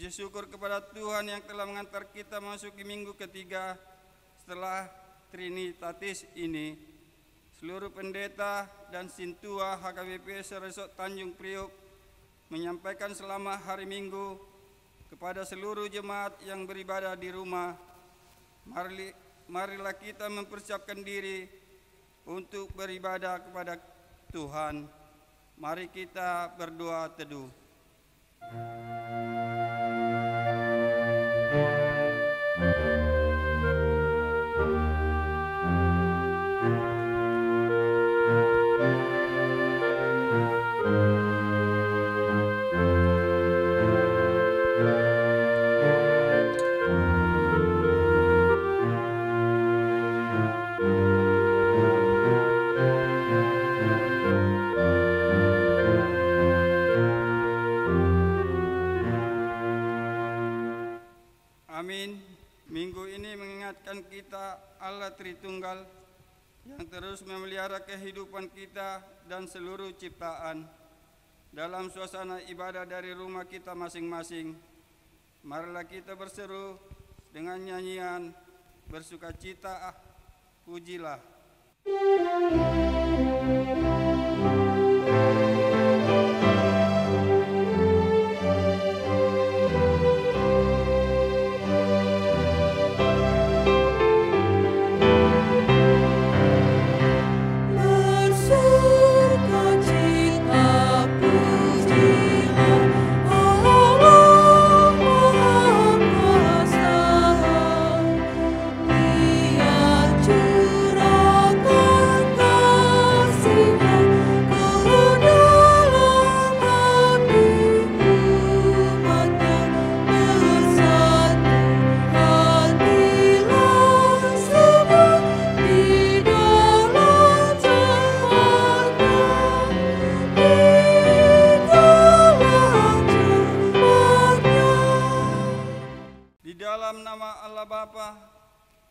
Puji syukur kepada Tuhan yang telah mengantar kita memasuki minggu ketiga setelah Trinitatis ini. Seluruh pendeta dan sintua HKBP Seresok Tanjung Priok menyampaikan selamat hari Minggu kepada seluruh jemaat yang beribadah di rumah. Marilah kita mempersiapkan diri untuk beribadah kepada Tuhan. Mari kita berdoa teduh. Amin. Minggu ini mengingatkan kita Allah Tritunggal yang terus memelihara kehidupan kita dan seluruh ciptaan. Dalam suasana ibadah dari rumah kita masing-masing, marilah kita berseru dengan nyanyian bersukacita, pujilah. Dalam nama Allah Bapa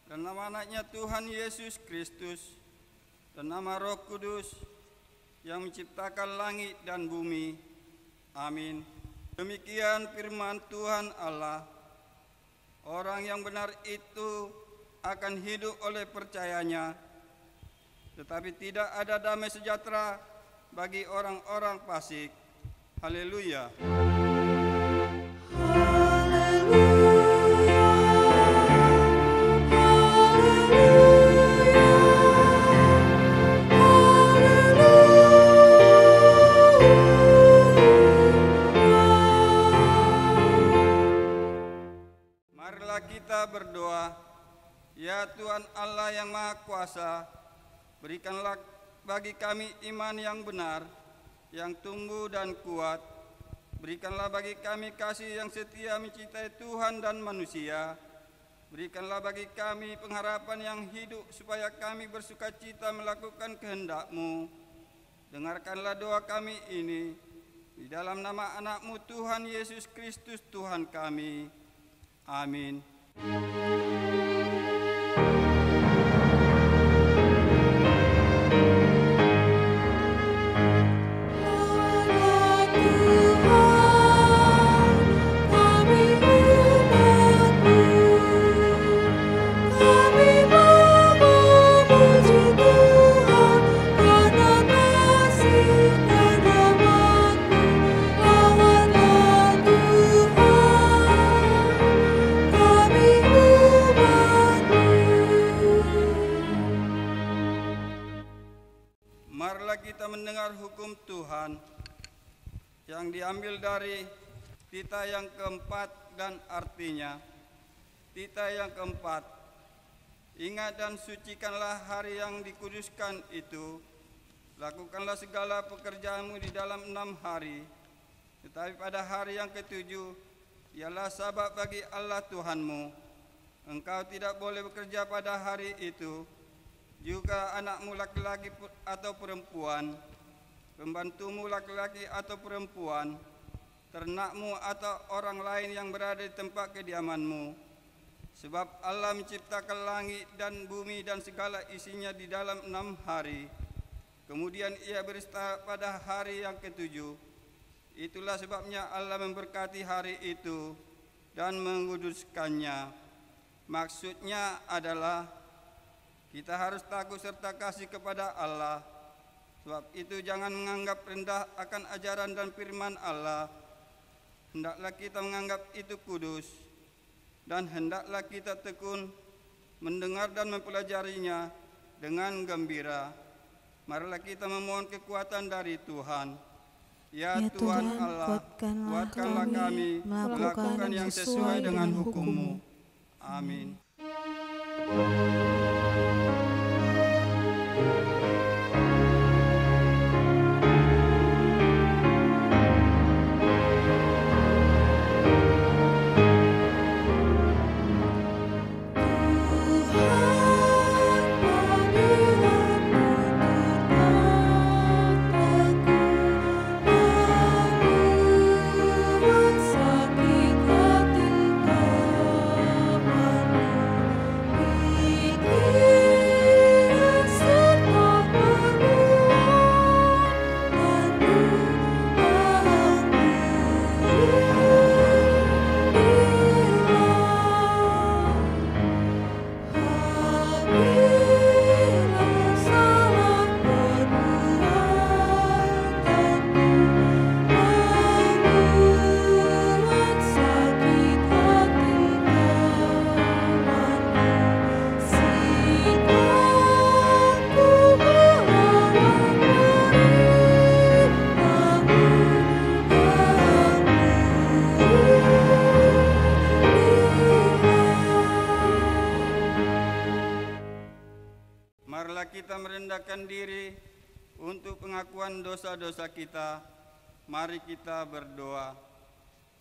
dan nama anaknya Tuhan Yesus Kristus dan nama Roh Kudus yang menciptakan langit dan bumi. Amin. Demikian firman Tuhan Allah. Orang yang benar itu akan hidup oleh percayanya, tetapi tidak ada damai sejahtera bagi orang-orang fasik. Haleluya. Kita berdoa. Ya Tuhan Allah yang Maha Kuasa, berikanlah bagi kami iman yang benar, yang tumbuh dan kuat. Berikanlah bagi kami kasih yang setia mencintai Tuhan dan manusia. Berikanlah bagi kami pengharapan yang hidup supaya kami bersukacita melakukan kehendak-Mu. Dengarkanlah doa kami ini di dalam nama anak-Mu Tuhan Yesus Kristus Tuhan kami. Amin. Mendengar hukum Tuhan yang diambil dari tita yang keempat dan artinya. Tita yang keempat, ingat dan sucikanlah hari yang dikuduskan itu. Lakukanlah segala pekerjaanmu di dalam 6 hari. Tetapi pada hari yang ketujuh, ialah Sabat bagi Allah Tuhanmu. Engkau tidak boleh bekerja pada hari itu. Juga anakmu laki-laki atau perempuan, pembantumu laki-laki atau perempuan, ternakmu atau orang lain yang berada di tempat kediamanmu. Sebab Allah menciptakan langit dan bumi dan segala isinya di dalam 6 hari. Kemudian Ia beristirahat pada hari yang ketujuh. Itulah sebabnya Allah memberkati hari itu dan menguduskannya. Maksudnya adalah kita harus takut serta kasih kepada Allah. Sebab itu jangan menganggap rendah akan ajaran dan firman Allah. Hendaklah kita menganggap itu kudus, dan hendaklah kita tekun mendengar dan mempelajarinya dengan gembira. Marilah kita memohon kekuatan dari Tuhan. Ya Tuhan Allah, kuatkanlah kami melakukan yang sesuai dengan hukum-Mu. Amin. Marilah kita merendahkan diri untuk pengakuan dosa-dosa kita. Mari kita berdoa.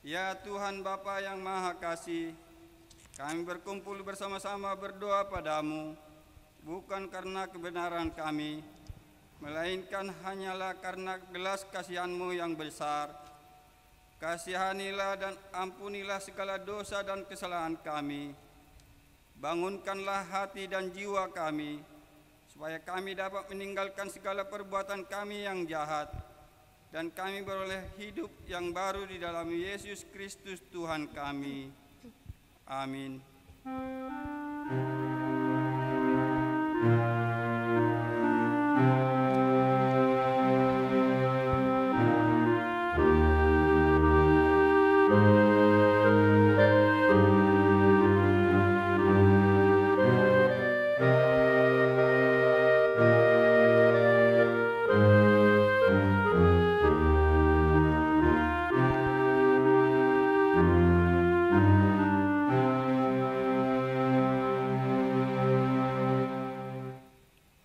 Ya Tuhan Bapa yang Maha Kasih, kami berkumpul bersama-sama berdoa padamu, bukan karena kebenaran kami, melainkan hanyalah karena belas kasihan-Mu yang besar. Kasihanilah dan ampunilah segala dosa dan kesalahan kami. Bangunkanlah hati dan jiwa kami, supaya kami dapat meninggalkan segala perbuatan kami yang jahat, dan kami beroleh hidup yang baru di dalam Yesus Kristus Tuhan kami. Amin.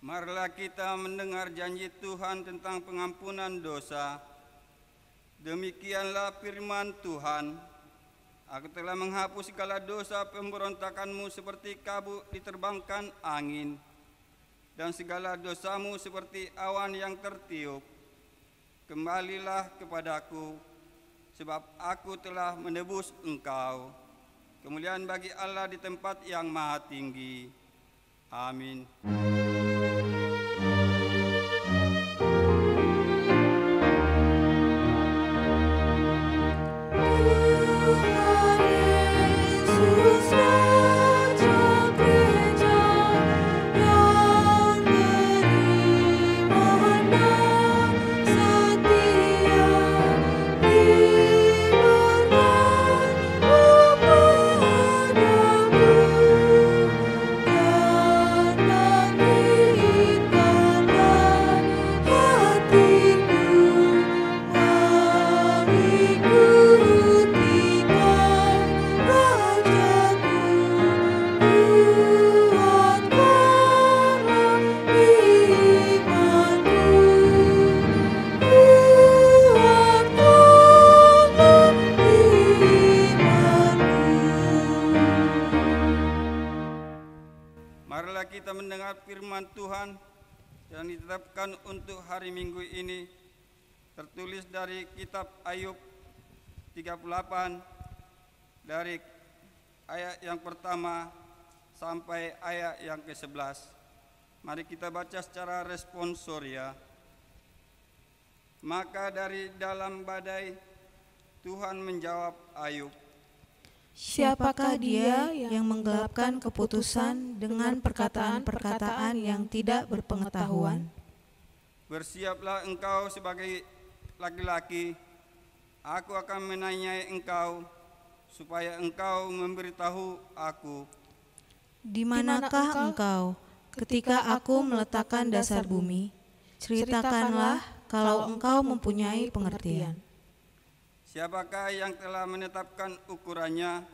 Marilah kita mendengar janji Tuhan tentang pengampunan dosa. Demikianlah firman Tuhan. Aku telah menghapus segala dosa pemberontakanmu seperti kabut diterbangkan angin, dan segala dosamu seperti awan yang tertiup. Kembalilah kepadaku, sebab aku telah menebus engkau. Kemuliaan bagi Allah di tempat yang maha tinggi. Amin. Marilah kita mendengar firman Tuhan yang ditetapkan untuk hari Minggu ini, tertulis dari kitab Ayub 38 dari ayat yang pertama sampai ayat yang ke-11. Mari kita baca secara responsoria. Maka dari dalam badai Tuhan menjawab Ayub, Siapakah dia yang menggelapkan keputusan dengan perkataan-perkataan yang tidak berpengetahuan? Bersiaplah engkau sebagai laki-laki, aku akan menanyai engkau, supaya engkau memberitahu aku. Di manakah engkau ketika aku meletakkan dasar bumi? Ceritakanlah kalau engkau mempunyai pengertian. Siapakah yang telah menetapkan ukurannya?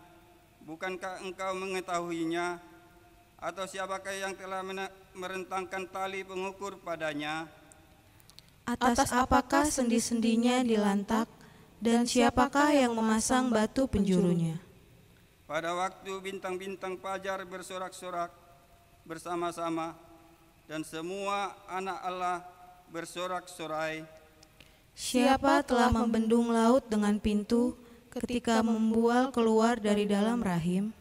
Bukankah engkau mengetahuinya? Atau siapakah yang telah merentangkan tali pengukur padanya? Atas apakah sendi-sendinya dilantak, dan siapakah yang memasang batu penjurunya? Pada waktu bintang-bintang fajar bersorak-sorak bersama-sama, dan semua anak Allah bersorak-sorai. Siapa telah membendung laut dengan pintu ketika membual keluar dari dalam rahim?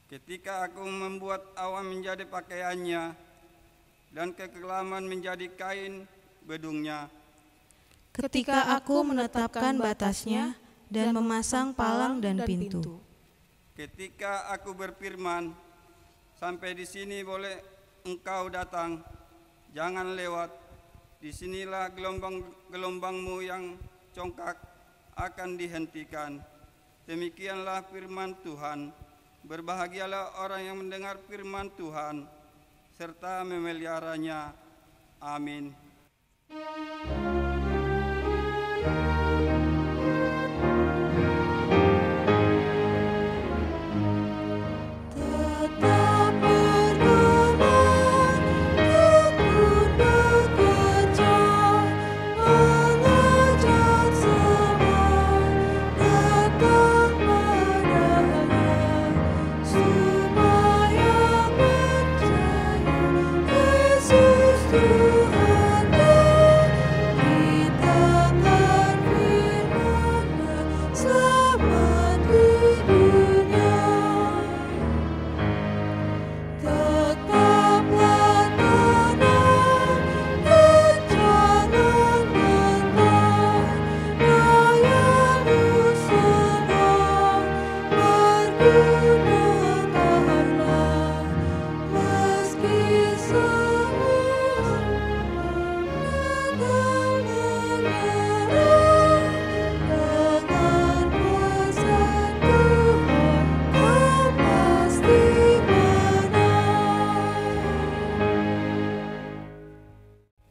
Ketika aku membuat awan menjadi pakaiannya, dan kekelaman menjadi kain bedungnya. Ketika aku menetapkan batasnya dan memasang palang dan pintu. Ketika aku berfirman, sampai di sini boleh engkau datang, jangan lewat. Disinilah gelombang-gelombangmu yang congkak akan dihentikan. Demikianlah firman Tuhan. Berbahagialah orang yang mendengar firman Tuhan, serta memeliharanya. Amin.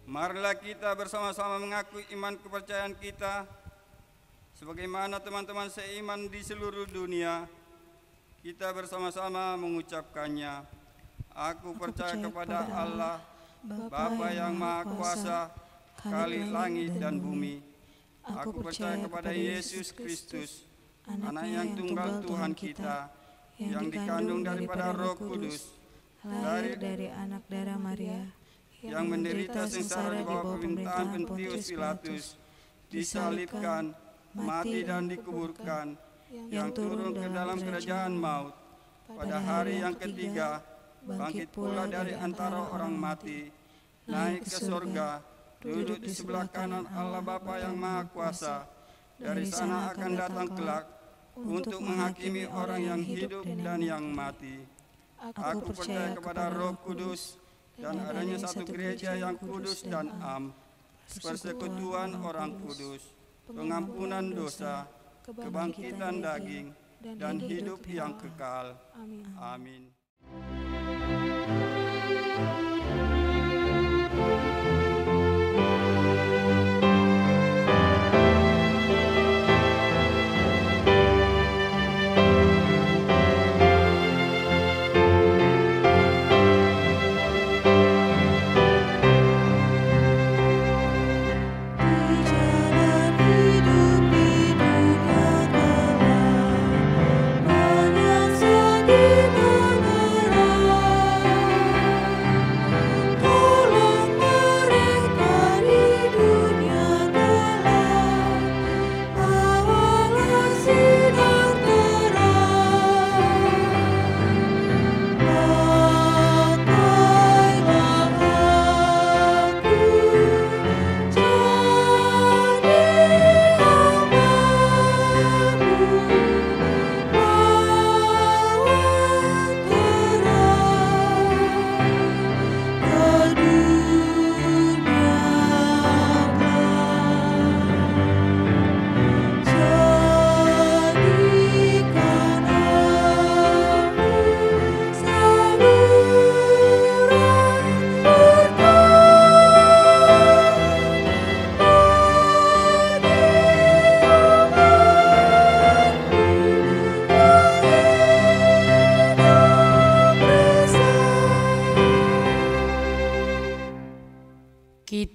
Marilah kita bersama-sama mengakui iman kepercayaan kita sebagaimana teman-teman seiman di seluruh dunia. Kita bersama-sama mengucapkannya. Aku percaya kepada Allah, Bapa yang Maha Kuasa, Khalik langit dan bumi. Aku percaya kepada Yesus Kristus, Anak yang tunggal Tuhan kita, yang dikandung daripada Roh Kudus, lahir dari anak darah Maria, yang menderita sengsara di bawah pemerintahan Pontius Pilatus, disalibkan, mati dan dikuburkan, yang turun ke dalam kerajaan maut, pada hari yang ketiga bangkit pula dari antara orang mati, naik ke surga, duduk di sebelah kanan Allah Bapa yang Maha Kuasa. Dari sana akan datang kelak untuk menghakimi orang yang hidup dan yang mati. Aku percaya kepada Roh Kudus, dan adanya satu gereja yang kudus dan am, persekutuan orang kudus, pengampunan dosa, kebangkitan daging, dan hidup yang kekal. Amin.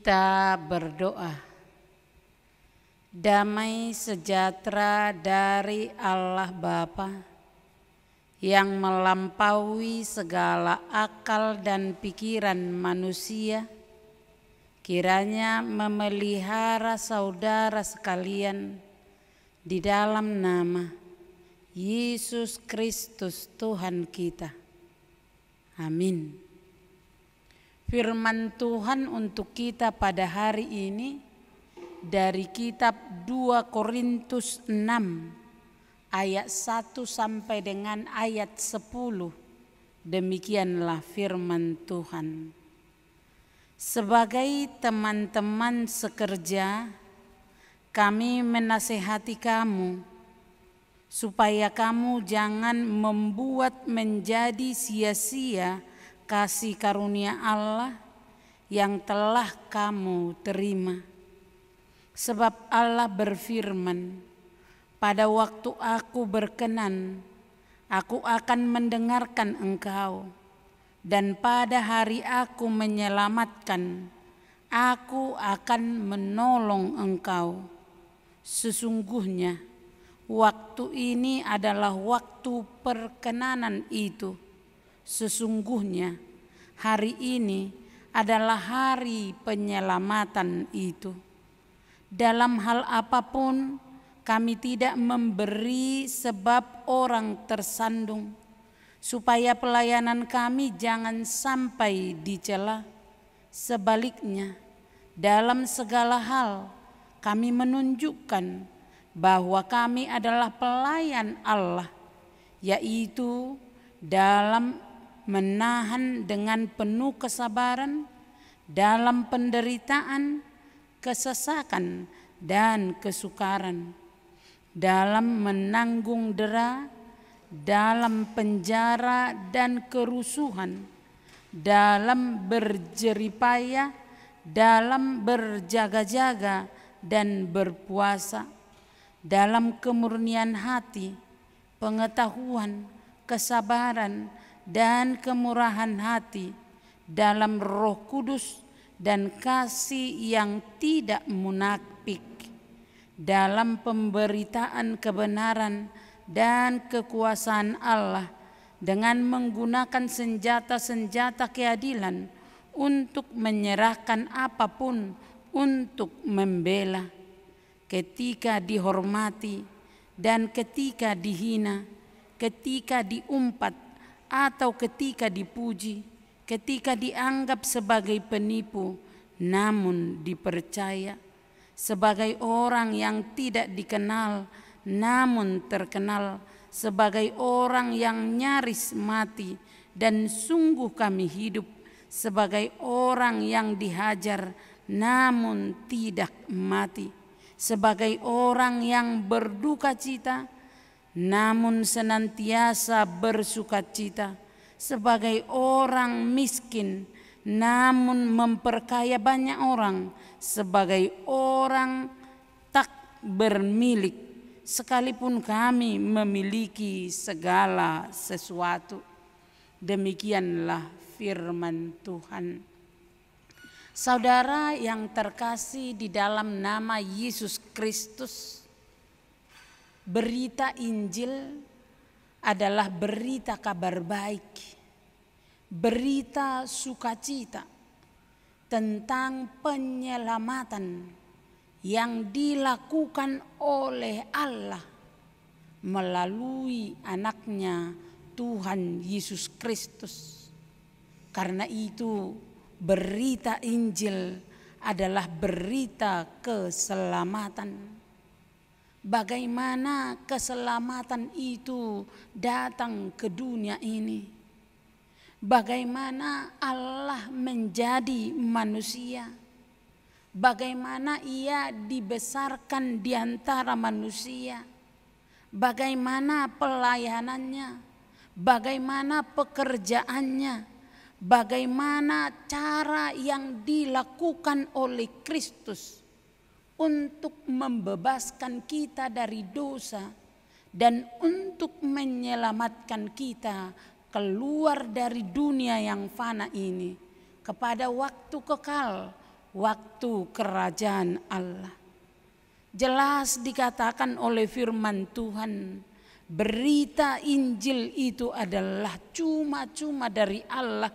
Kita berdoa. Damai sejahtera dari Allah Bapa yang melampaui segala akal dan pikiran manusia, kiranya memelihara saudara sekalian di dalam nama Yesus Kristus Tuhan kita. Amin. Firman Tuhan untuk kita pada hari ini dari kitab 2 Korintus 6 ayat 1 sampai dengan ayat 10. Demikianlah firman Tuhan. Sebagai teman-teman sekerja, kami menasihati kamu supaya kamu jangan membuat menjadi sia-sia kasih karunia Allah yang telah kamu terima. Sebab Allah berfirman, pada waktu aku berkenan, aku akan mendengarkan engkau, dan pada hari aku menyelamatkan, aku akan menolong engkau. Sesungguhnya waktu ini adalah waktu perkenanan itu. Sesungguhnya hari ini adalah hari penyelamatan itu. Dalam hal apapun kami tidak memberi sebab orang tersandung, supaya pelayanan kami jangan sampai dicela. Sebaliknya, dalam segala hal kami menunjukkan bahwa kami adalah pelayan Allah, yaitu dalam menahan dengan penuh kesabaran, dalam penderitaan, kesesakan, dan kesukaran, dalam menanggung dera, dalam penjara dan kerusuhan, dalam berjeripaya, dalam berjaga-jaga dan berpuasa, dalam kemurnian hati, pengetahuan, kesabaran, dan kemurahan hati, dalam Roh Kudus dan kasih yang tidak munafik, dalam pemberitaan kebenaran dan kekuasaan Allah, dengan menggunakan senjata-senjata keadilan untuk menyerahkan apapun untuk membela, ketika dihormati dan ketika dihina, ketika diumpat atau ketika dipuji, ketika dianggap sebagai penipu namun dipercaya, sebagai orang yang tidak dikenal namun terkenal, sebagai orang yang nyaris mati dan sungguh kami hidup, sebagai orang yang dihajar namun tidak mati, sebagai orang yang berduka cita namun senantiasa bersukacita, sebagai orang miskin namun memperkaya banyak orang, sebagai orang tak bermilik sekalipun kami memiliki segala sesuatu. Demikianlah firman Tuhan. Saudara yang terkasih di dalam nama Yesus Kristus, berita Injil adalah berita kabar baik, berita sukacita tentang penyelamatan yang dilakukan oleh Allah melalui anaknya Tuhan Yesus Kristus. Karena itu berita Injil adalah berita keselamatan. Bagaimana keselamatan itu datang ke dunia ini? Bagaimana Allah menjadi manusia? Bagaimana ia dibesarkan di antara manusia? Bagaimana pelayanannya? Bagaimana pekerjaannya? Bagaimana cara yang dilakukan oleh Kristus untuk membebaskan kita dari dosa dan untuk menyelamatkan kita keluar dari dunia yang fana ini kepada waktu kekal waktu kerajaan Allah. Jelas dikatakan oleh firman Tuhan, berita Injil itu adalah cuma-cuma dari Allah,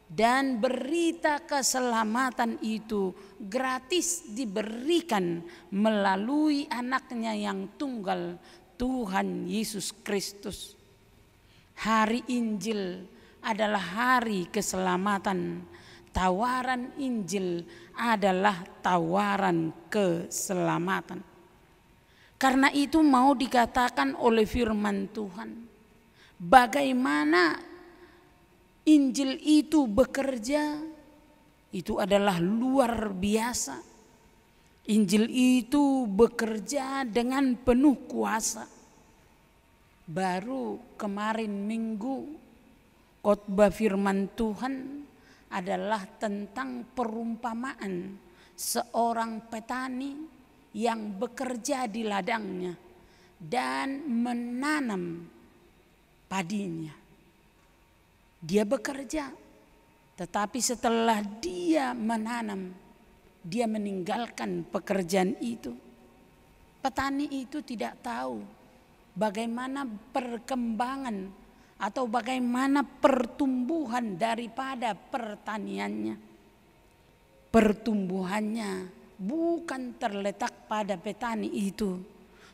dan berita keselamatan itu gratis diberikan melalui anaknya yang tunggal, Tuhan Yesus Kristus. Hari Injil adalah hari keselamatan. Tawaran Injil adalah tawaran keselamatan. Karena itu mau dikatakan oleh firman Tuhan, bagaimana Injil itu bekerja, itu adalah luar biasa. Injil itu bekerja dengan penuh kuasa. Baru kemarin Minggu khotbah firman Tuhan adalah tentang perumpamaan seorang petani yang bekerja di ladangnya dan menanam padinya. Dia bekerja, tetapi setelah dia menanam, dia meninggalkan pekerjaan itu. Petani itu tidak tahu bagaimana perkembangan atau bagaimana pertumbuhan daripada pertaniannya. Pertumbuhannya bukan terletak pada petani itu,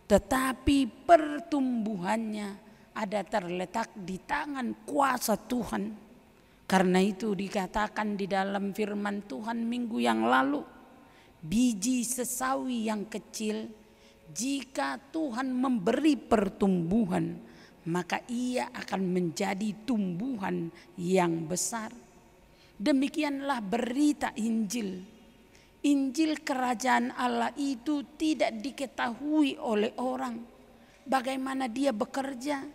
tetapi pertumbuhannya ada terletak di tangan kuasa Tuhan. Karena itu dikatakan di dalam firman Tuhan minggu yang lalu, biji sesawi yang kecil, jika Tuhan memberi pertumbuhan, maka ia akan menjadi tumbuhan yang besar. Demikianlah berita Injil. Injil kerajaan Allah itu tidak diketahui oleh orang bagaimana dia bekerja.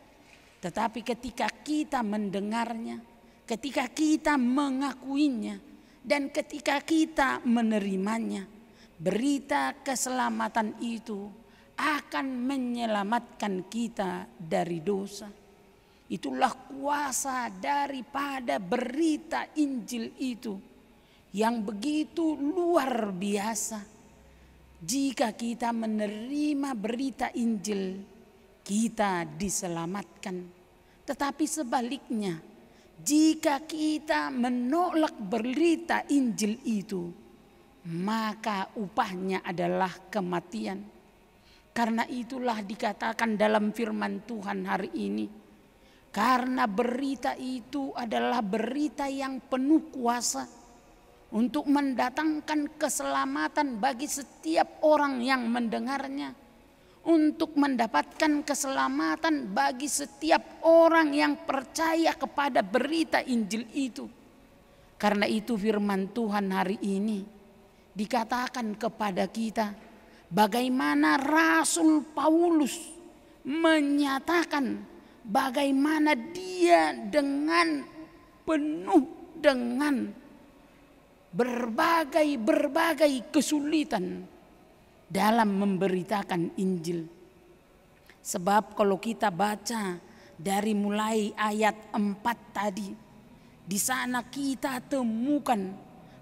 Tetapi ketika kita mendengarnya, ketika kita mengakuinya, dan ketika kita menerimanya, berita keselamatan itu akan menyelamatkan kita dari dosa. Itulah kuasa daripada berita Injil itu yang begitu luar biasa. Jika kita menerima berita Injil, kita diselamatkan. Tetapi sebaliknya, jika kita menolak berita Injil itu, maka upahnya adalah kematian. Karena itulah dikatakan dalam firman Tuhan hari ini, karena berita itu adalah berita yang penuh kuasa untuk mendatangkan keselamatan bagi setiap orang yang mendengarnya, untuk mendapatkan keselamatan bagi setiap orang yang percaya kepada berita Injil itu. Karena itu firman Tuhan hari ini dikatakan kepada kita, bagaimana Rasul Paulus menyatakan bagaimana dia dengan penuh dengan berbagai kesulitan dalam memberitakan Injil. Sebab kalau kita baca dari mulai ayat 4 tadi, di sana kita temukan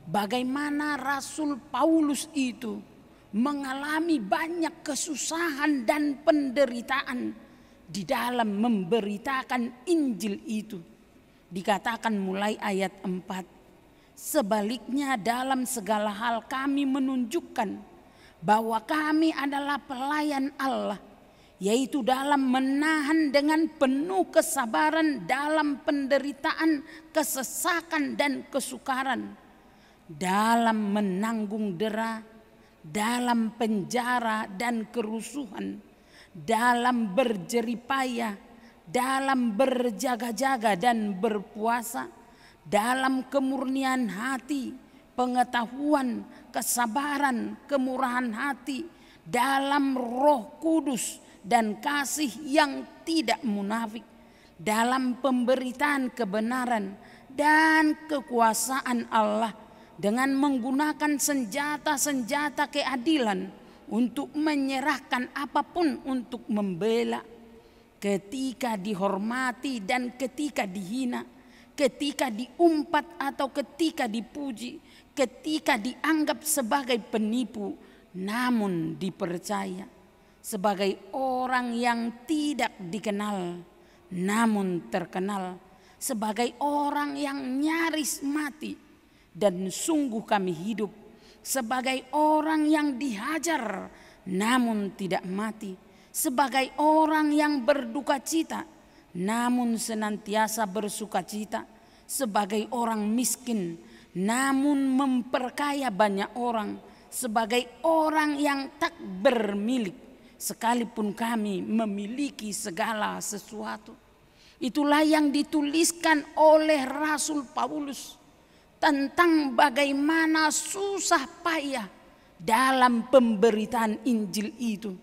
bagaimana Rasul Paulus itu mengalami banyak kesusahan dan penderitaan di dalam memberitakan Injil itu. Dikatakan mulai ayat 4, sebaliknya dalam segala hal kami menunjukkan bahwa kami adalah pelayan Allah, yaitu dalam menahan dengan penuh kesabaran dalam penderitaan, kesesakan dan kesukaran, dalam menanggung dera, dalam penjara dan kerusuhan, dalam berjeripaya, dalam berjaga-jaga dan berpuasa, dalam kemurnian hati, pengetahuan, kesabaran, kemurahan hati, dalam Roh Kudus dan kasih yang tidak munafik, dalam pemberitaan kebenaran dan kekuasaan Allah, dengan menggunakan senjata-senjata keadilan untuk menyerahkan apapun untuk membela, ketika dihormati dan ketika dihina, ketika diumpat atau ketika dipuji, ketika dianggap sebagai penipu, namun dipercaya, sebagai orang yang tidak dikenal, namun terkenal, sebagai orang yang nyaris mati, dan sungguh kami hidup sebagai orang yang dihajar, namun tidak mati, sebagai orang yang berduka cita, namun senantiasa bersuka cita, sebagai orang miskin, namun memperkaya banyak orang, sebagai orang yang tak bermilik, sekalipun kami memiliki segala sesuatu. Itulah yang dituliskan oleh Rasul Paulus tentang bagaimana susah payah dalam pemberitaan Injil itu.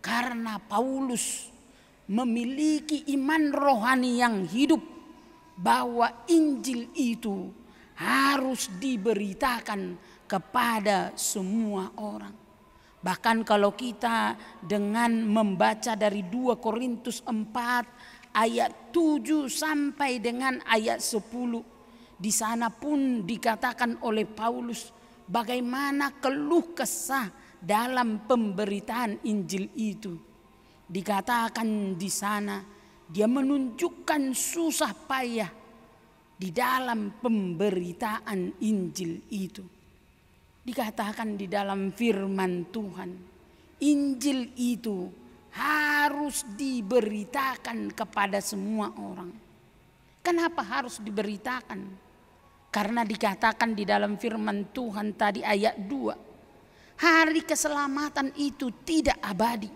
Karena Paulus memiliki iman rohani yang hidup bahwa Injil itu harus diberitakan kepada semua orang. Bahkan kalau kita dengan membaca dari 2 Korintus 4 ayat 7 sampai dengan ayat 10, di sana pun dikatakan oleh Paulus bagaimana keluh kesah dalam pemberitaan Injil itu. Dikatakan di sana dia menunjukkan susah payah di dalam pemberitaan Injil itu. Dikatakan di dalam firman Tuhan, Injil itu harus diberitakan kepada semua orang. Kenapa harus diberitakan? Karena dikatakan di dalam firman Tuhan tadi ayat 2, hari keselamatan itu tidak abadi.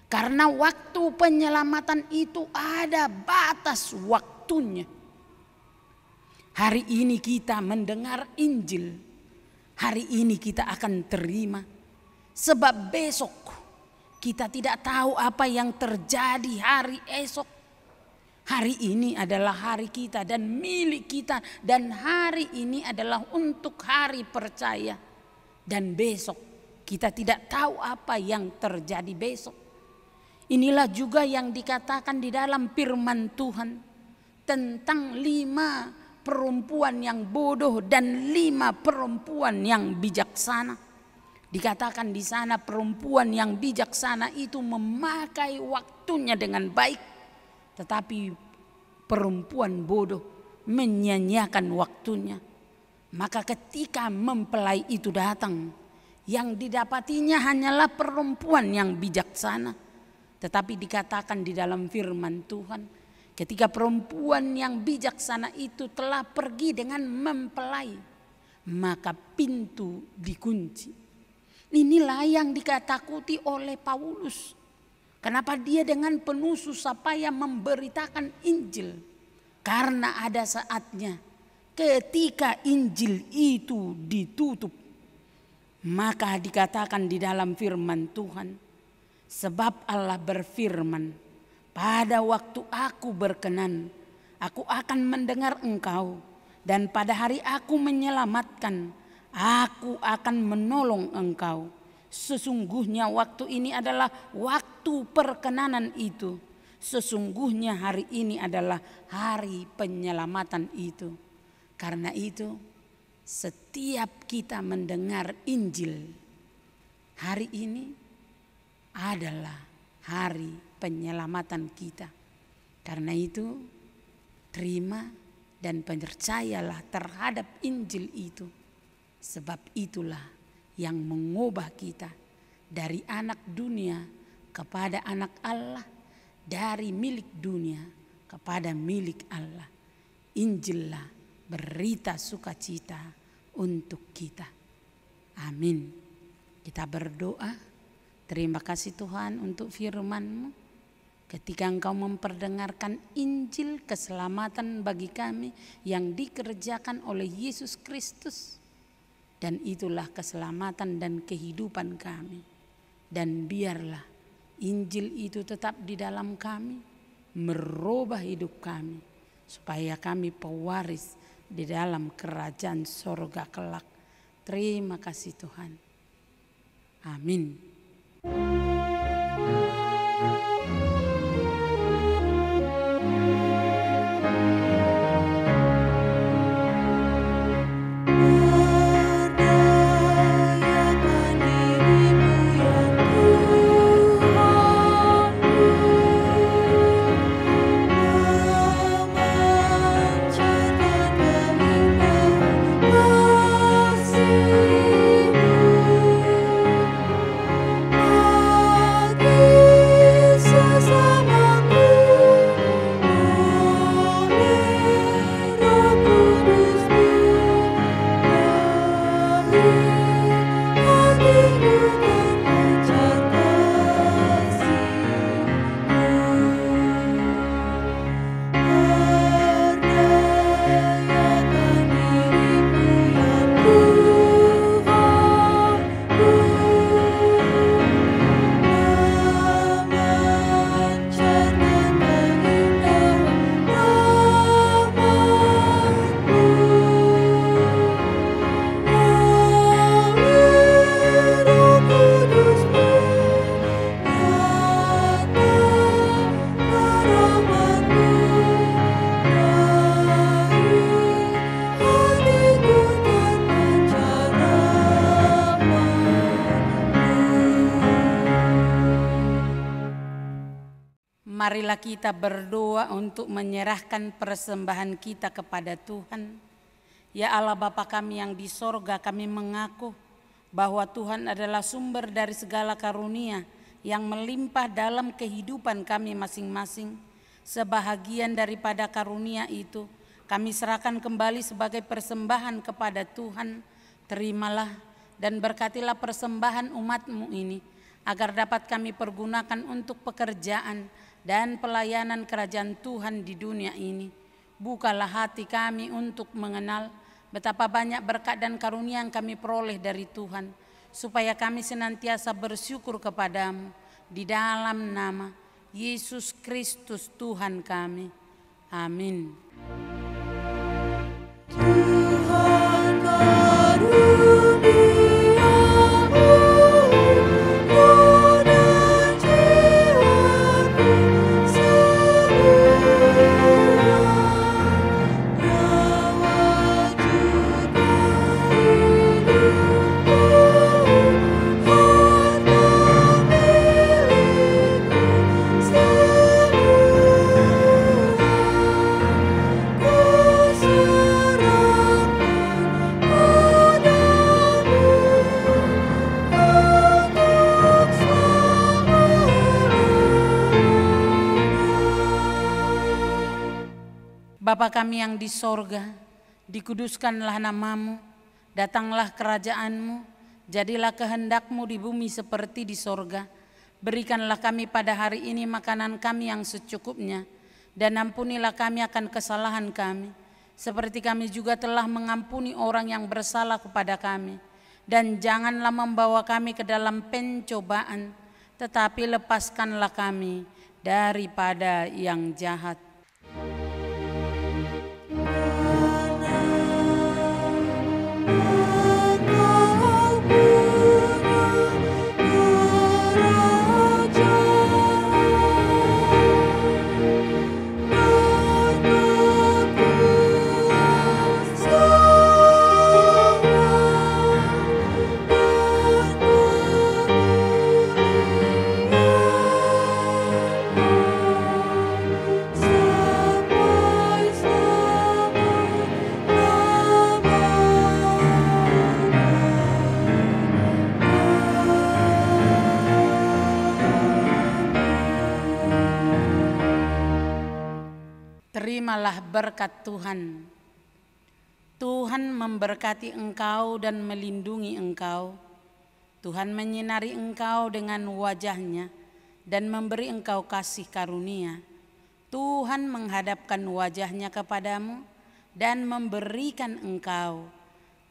Karena waktu penyelamatan itu ada batas waktunya. Hari ini kita mendengar Injil, hari ini kita akan terima. Sebab besok kita tidak tahu apa yang terjadi hari esok. Hari ini adalah hari kita dan milik kita, dan hari ini adalah untuk hari percaya. Dan besok kita tidak tahu apa yang terjadi besok. Inilah juga yang dikatakan di dalam firman Tuhan tentang 5 perempuan yang bodoh dan 5 perempuan yang bijaksana. Dikatakan di sana perempuan yang bijaksana itu memakai waktunya dengan baik, tetapi perempuan bodoh menyia-nyiakan waktunya. Maka ketika mempelai itu datang, yang didapatinya hanyalah perempuan yang bijaksana. Tetapi dikatakan di dalam firman Tuhan, ketika perempuan yang bijaksana itu telah pergi dengan mempelai, maka pintu dikunci. Inilah yang dikatakuti oleh Paulus. Kenapa dia dengan penuh susah payah memberitakan Injil? Karena ada saatnya ketika Injil itu ditutup, maka dikatakan di dalam firman Tuhan, sebab Allah berfirman, pada waktu aku berkenan, aku akan mendengar engkau, dan pada hari aku menyelamatkan, aku akan menolong engkau. Sesungguhnya waktu ini adalah waktu perkenanan itu. Sesungguhnya hari ini adalah hari penyelamatan itu. Karena itu setiap kita mendengar Injil, hari ini adalah hari penyelamatan kita. Karena itu terima dan percayalah terhadap Injil itu. Sebab itulah yang mengubah kita dari anak dunia kepada anak Allah, dari milik dunia kepada milik Allah. Injillah berita sukacita untuk kita. Amin. Kita berdoa. Terima kasih Tuhan untuk firman-Mu. Ketika Engkau memperdengarkan Injil keselamatan bagi kami yang dikerjakan oleh Yesus Kristus. Dan itulah keselamatan dan kehidupan kami. Dan biarlah Injil itu tetap di dalam kami, merubah hidup kami, supaya kami pewaris di dalam kerajaan sorga kelak. Terima kasih Tuhan. Amin. marilah kita berdoa untuk menyerahkan persembahan kita kepada Tuhan. Ya Allah Bapa kami yang di sorga, kami mengaku bahwa Tuhan adalah sumber dari segala karunia yang melimpah dalam kehidupan kami masing-masing. Sebahagian daripada karunia itu kami serahkan kembali sebagai persembahan kepada Tuhan. Terimalah dan berkatilah persembahan umat-Mu ini, agar dapat kami pergunakan untuk pekerjaan dan pelayanan kerajaan Tuhan di dunia ini. Bukalah hati kami untuk mengenal betapa banyak berkat dan karunia yang kami peroleh dari Tuhan, supaya kami senantiasa bersyukur kepadamu di dalam nama Yesus Kristus Tuhan kami. Amin. Tuhan karuniamu, roh dan jiwaku semua, nyawa juga hidupku, harta milikku Bapa kami yang di sorga, dikuduskanlah namamu, datanglah kerajaan-Mu, jadilah kehendak-Mu di bumi seperti di sorga. Berikanlah kami pada hari ini makanan kami yang secukupnya, dan ampunilah kami akan kesalahan kami, seperti kami juga telah mengampuni orang yang bersalah kepada kami. Dan janganlah membawa kami ke dalam pencobaan, tetapi lepaskanlah kami daripada yang jahat. Terimalah berkat Tuhan. Tuhan memberkati engkau dan melindungi engkau. Tuhan menyinari engkau dengan wajah-Nya dan memberi engkau kasih karunia. Tuhan menghadapkan wajah-Nya kepadamu dan memberikan engkau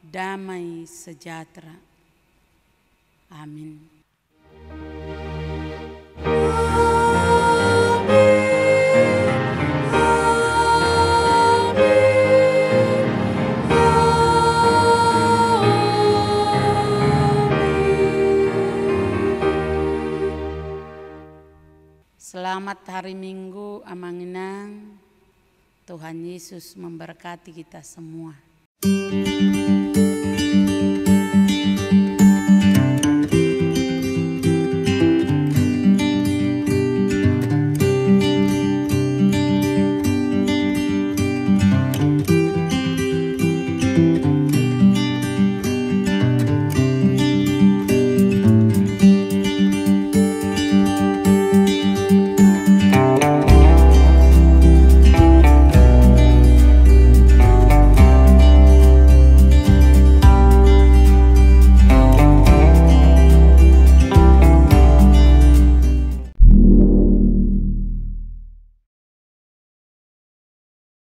damai sejahtera. Amin. Selamat hari Minggu Amanginang. Tuhan Yesus memberkati kita semua.